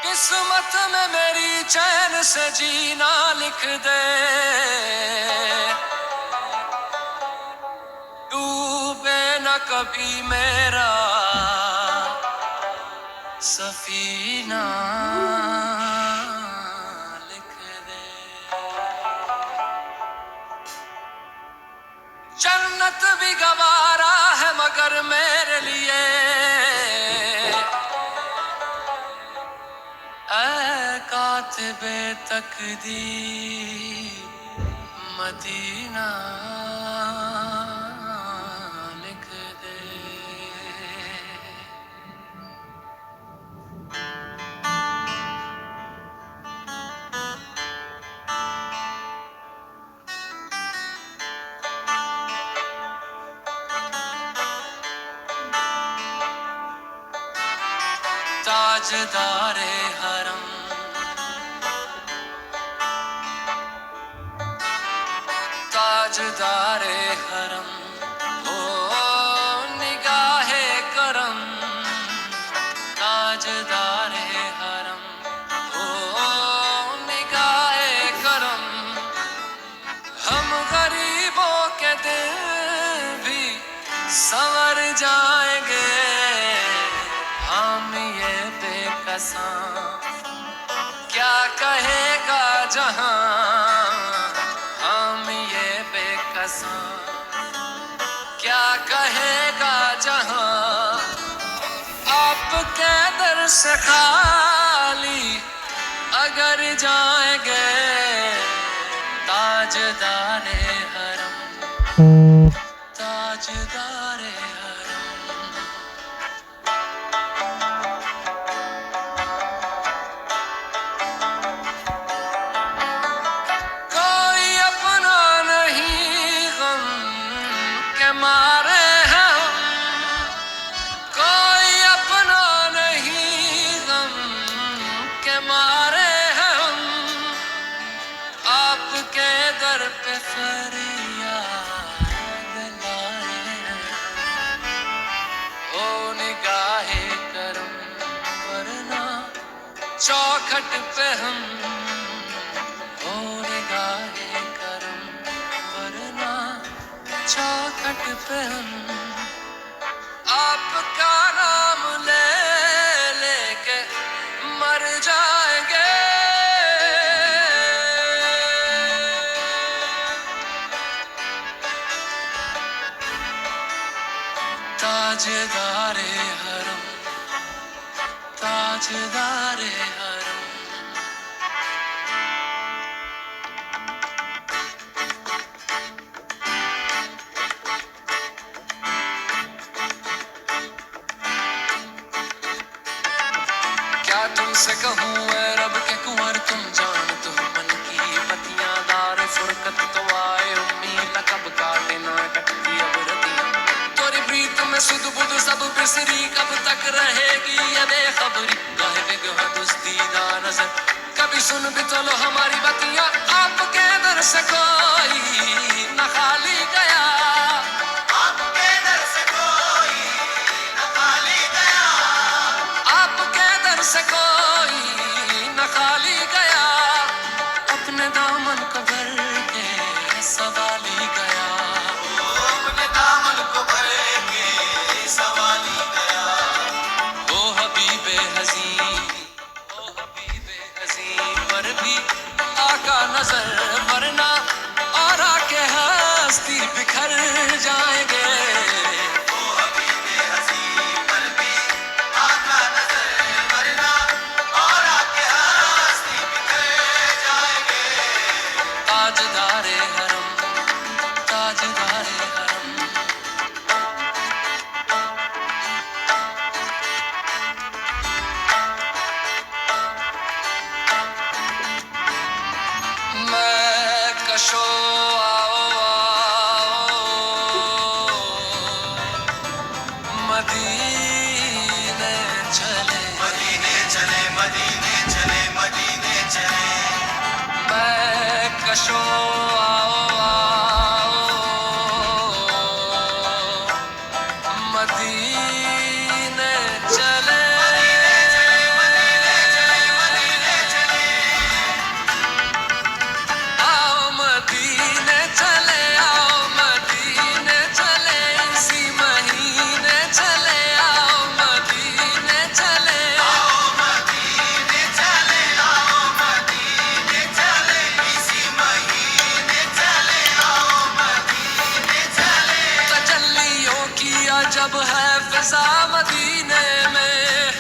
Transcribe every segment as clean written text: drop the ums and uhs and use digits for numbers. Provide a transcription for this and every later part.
किस्मत में मेरी चैन से जीना लिख दे, डूबे न कभी मेरा सफीना लिख दे। जन्नत भी गवारा है मगर मेरे लिए कातिबे तकदीर मदीना लिख दे। ताजदारे हरम, ताजदारे हरम, ओ निगाहे करम, ताजदारे हरम, ओ निगाहे करम। हम गरीबों के दिल भी संवर जाएंगे, हम ये बेकसां क्या कहेगा जहां, हम ये बेकसां क्या कहेगा जहां। आपके दर से खाली अगर जाएंगे, ताजदारे हरम, ताजदारे हरम। कोई अपना नहीं गम के मारे हैं हम, कोई अपना नहीं गम के मारे हैं हम। आपके दर पे फरियाद लाए हैं, ओ निगाहे करम, वरना चौखट पे हम, ओ निगाहे करम, वरना चौखट पे हम। आपका नाम ले लेके मर जाएंगे, ताजदारे हरम, ताजदारे हरम। क्या तुमसे कहूँ ऐ रब के कुंवर, तुम जानत हो मन की बतियां। दार फुरकत तो आए उम्मीद कब काटे ना कटती अब रतियां। तोरी प्रीत में सुध बुध सब बिसरी, कब तक रहेगी ये बेखबरी। गाहे बेगह दुस्तीदा नजर, कभी सुन भी तो लो हमारी बतियां। आपके दर से कोई न खाली गया, आपके दर से कोई न खाली गया, आपके दर से कोई न खाली गया। अपने दामन को भर के सवाली गया, अपने दामन को भर के सवाली गया। ओ हबीबे हज़ीं, ओ हबीबे हज़ीं, पर भी आका नजर, वरना और आके हस्ती बिखर जाएंगे। ओ हबीबे हज़ीं, पर भी आका नजर, वरना और आके हस्ती बिखर जाएंगे। ताजदारे हरम, ताजदारे हरम। अजब है फिजा मदीने में,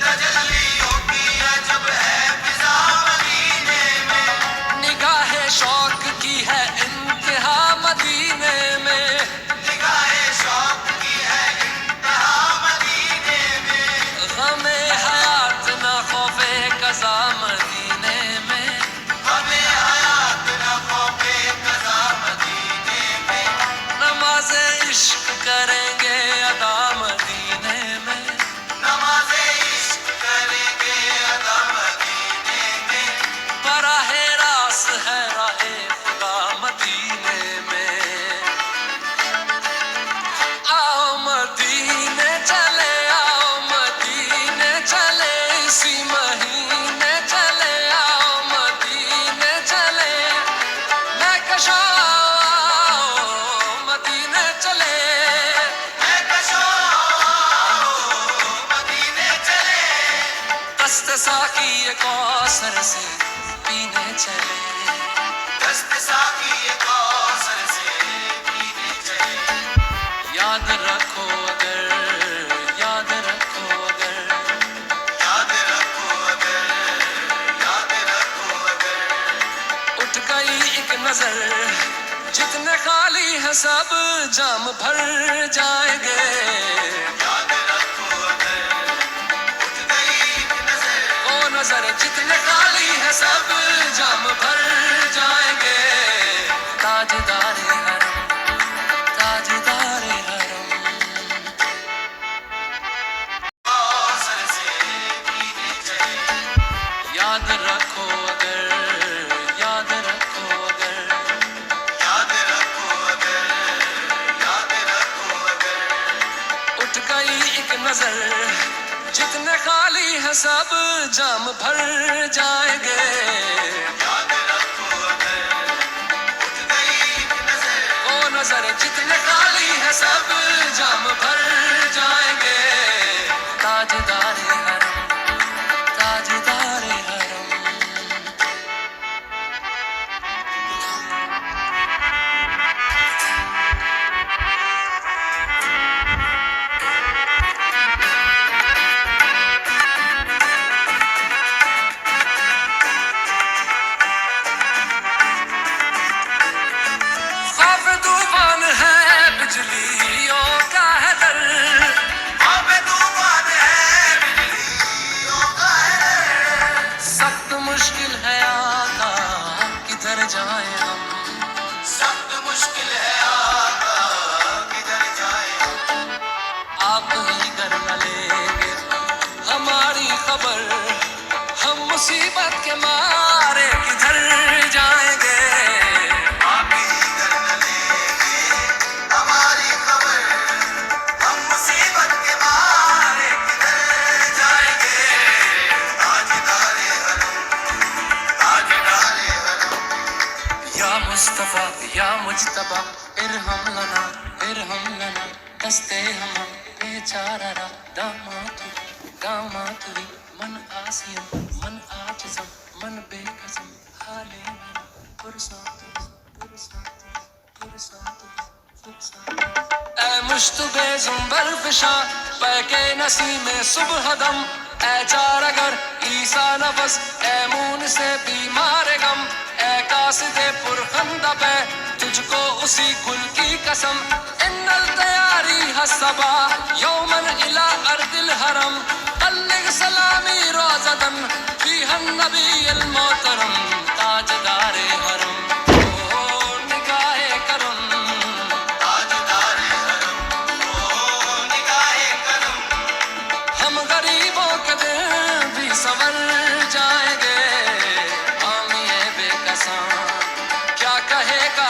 तजल्ली होती अजब है फिजा मदीने में, निगाहे शौक की है इंतहा मदीने में, निगाहे शौक की है इंतहा मदीने में, गमे हयात न खौफे कज़ा मदीने में, गमे हयात न खौफे कज़ा मदीने में, नमाज़े इश्क करेंगे अदा मदीने में, नमाज़े इश्क करेंगे अदा मदीने में, बराहे रास है राहे खुदा मदीने में। आओ मदीने चले, आओ मदीने चले, इसी महीने चले, आओ मदीने चले, मैं कशा मदीने चले, मैं कशा मदीने चले, दस्त साकी कौसर से पीने चले, दस्त साकी कौसर से पीने चले, याद रखो अगर, याद रखो अगर, याद रखो अगर, याद रखो अगर, उठ गई एक नजर, जितने खाली है सब जाम भर जाएंगे, याद रखो अगर, उठ गई एक नजर, वो नजर जितने खाली है सब जाम भर जाएंगे, ताजदारे हरम, ताजदारे हरम, कौसर से पीने चले, याद रखो अगर, याद रखो अगर, याद रखो अगर, याद रखो अगर, उठ गई एक नजर, जितने खाली है सब जाम भर जाएंगे, याद रखो अगर, उठ गई एक नजर, वो नजर जितने खाली है सब जाम भर जाएंगे, ताजदारे हरम, ताजदारे हरम। खौफ तूफान है बिजलियों का है डर, खौफ तूफान है बिजलियों का है डर, सख्त मुश्किल है आका किधर जाए हम, सख्त मुश्किल है आका किधर जाए हम, आप ही कर न लेंगे हमारी खबर, हम मुसीबत के मारे किधर जाएंगे, आप ही कर न लेंगे हमारी खबर, हम मुसीबत के मारे किधर जाएंगे, ताजदारे हरम, ताजदारे हरम, या मुस्तफा या मुज्तबा इरहम लना, इरहम लना, दस्ते हम बेचारा दामातु, दामातुरी, मन आसियम, मन आजिज़म, मन बेकसम, हाले मेरा पुरसातु, पुरसातु, पुरसातु, पुरसातु, ऐ मुश्तबे ज़ुंबर फिशा पैके नसीमे सुबह दम, ऐ चार अगर ईसा नफस, ऐ मून से बीमार गम, ऐ कासिदे पुरखंदा पे तुझको उसी कुल की कसम, इन्नल तैयारी हसबा यौमन इला अर्दिल हरम, बल्लिग सलामी रोज़दन फीहन नबील मोहतरम, ताजदारे हरम, ओ निगाहे करम, ताजदारे हरम, ओ निगाहे करम, हम गरीबों के दिल भी संवर जाएंगे, हम ये बेकसां क्या कहेगा